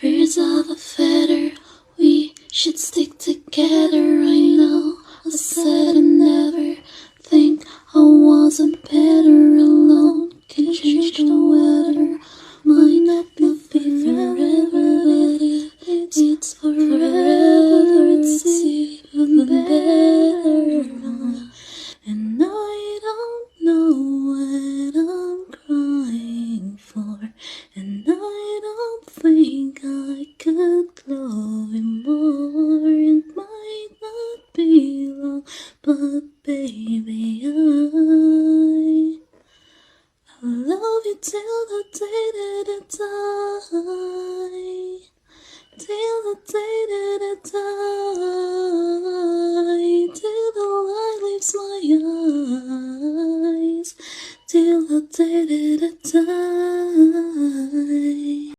Birds of a feather, we should stick together. I know I said I never think I wasn't better alone. Can change the weather, might not be forever, but it's forever. It's even better. And I don't know what I'm crying for, and I don't think I could love you more. It might not be long, but baby, I love you till the day that I die. Till the day that I die. Till the light leaves my eyes. Till the day that I die.